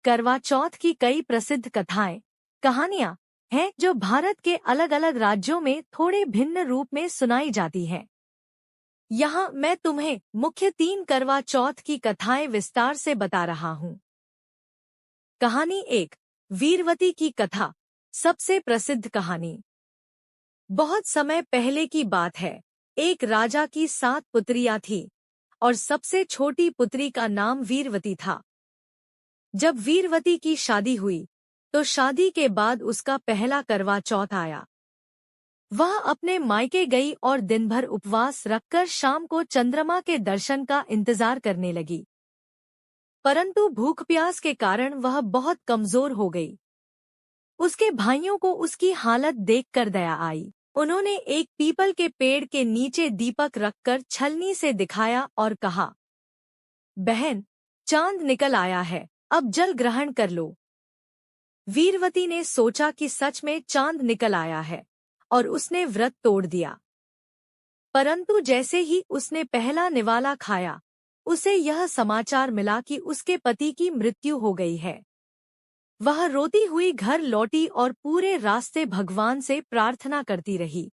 करवा चौथ की कई प्रसिद्ध कथाएं, कहानियां हैं जो भारत के अलग अलग राज्यों में थोड़े भिन्न रूप में सुनाई जाती हैं। यहाँ मैं तुम्हें मुख्य 3 करवा चौथ की कथाएं विस्तार से बता रहा हूँ। कहानी 1, वीरवती की कथा। सबसे प्रसिद्ध कहानी। बहुत समय पहले की बात है। एक राजा की 7 पुत्रियां थीं और सबसे छोटी पुत्री का नाम वीरवती था। जब वीरवती की शादी हुई तो शादी के बाद उसका पहला करवा चौथ आया। वह अपने मायके गई और दिन भर उपवास रखकर शाम को चंद्रमा के दर्शन का इंतजार करने लगी। परंतु भूख प्यास के कारण वह बहुत कमजोर हो गई। उसके भाइयों को उसकी हालत देखकर दया आई। उन्होंने एक पीपल के पेड़ के नीचे दीपक रखकर छलनी से दिखाया और कहा, बहन, चांद निकल आया है, अब जल ग्रहण कर लो। वीरवती ने सोचा कि सच में चांद निकल आया है और उसने व्रत तोड़ दिया। परंतु जैसे ही उसने पहला निवाला खाया, उसे यह समाचार मिला कि उसके पति की मृत्यु हो गई है। वह रोती हुई घर लौटी और पूरे रास्ते भगवान से प्रार्थना करती रही।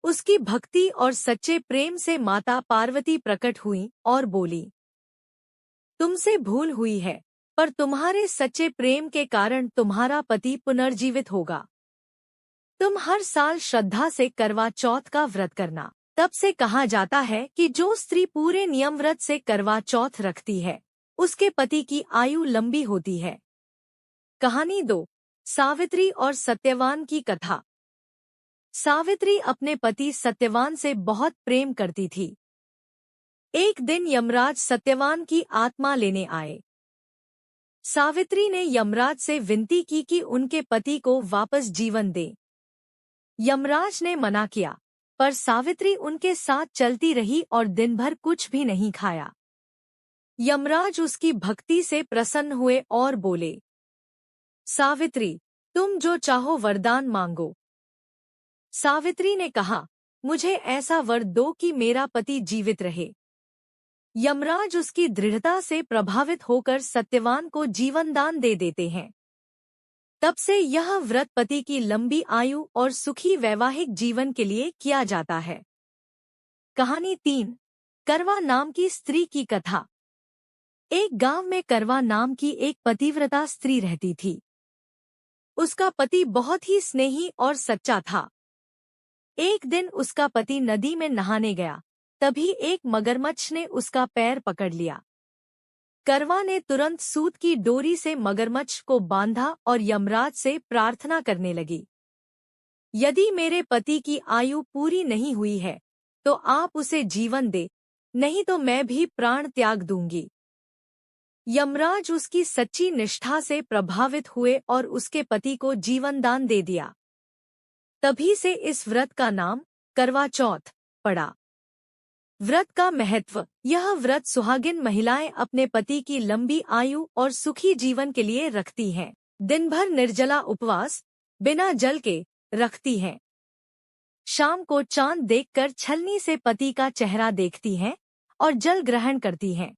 उसकी भक्ति और सच्चे प्रेम से माता पार्वती प्रकट हुई और बोली, तुमसे भूल हुई है, पर तुम्हारे सच्चे प्रेम के कारण तुम्हारा पति पुनर्जीवित होगा। तुम हर साल श्रद्धा से करवा चौथ का व्रत करना। तब से कहा जाता है कि जो स्त्री पूरे नियम व्रत से करवा चौथ रखती है, उसके पति की आयु लंबी होती है। कहानी 2, सावित्री और सत्यवान की कथा। सावित्री अपने पति सत्यवान से बहुत प्रेम करती थी। एक दिन यमराज सत्यवान की आत्मा लेने आए। सावित्री ने यमराज से विनती की कि उनके पति को वापस जीवन दे। यमराज ने मना किया, पर सावित्री उनके साथ चलती रही और दिन भर कुछ भी नहीं खाया। यमराज उसकी भक्ति से प्रसन्न हुए और बोले, सावित्री, तुम जो चाहो वरदान मांगो। सावित्री ने कहा, मुझे ऐसा वर दो कि मेरा पति जीवित रहे। यमराज उसकी दृढ़ता से प्रभावित होकर सत्यवान को जीवन दान दे देते हैं। तब से यह व्रत पति की लंबी आयु और सुखी वैवाहिक जीवन के लिए किया जाता है। कहानी 3, करवा नाम की स्त्री की कथा। एक गांव में करवा नाम की एक पतिव्रता स्त्री रहती थी। उसका पति बहुत ही स्नेही और सच्चा था। एक दिन उसका पति नदी में नहाने गया, तभी एक मगरमच्छ ने उसका पैर पकड़ लिया। करवा ने तुरंत सूत की डोरी से मगरमच्छ को बांधा और यमराज से प्रार्थना करने लगी, यदि मेरे पति की आयु पूरी नहीं हुई है तो आप उसे जीवन दे, नहीं तो मैं भी प्राण त्याग दूंगी। यमराज उसकी सच्ची निष्ठा से प्रभावित हुए और उसके पति को जीवन दान दे दिया। तभी से इस व्रत का नाम करवा चौथ पड़ा। व्रत का महत्व। यह व्रत सुहागिन महिलाएं अपने पति की लंबी आयु और सुखी जीवन के लिए रखती हैं। दिन भर निर्जला उपवास बिना जल के रखती हैं। शाम को चांद देखकर छलनी से पति का चेहरा देखती हैं और जल ग्रहण करती हैं।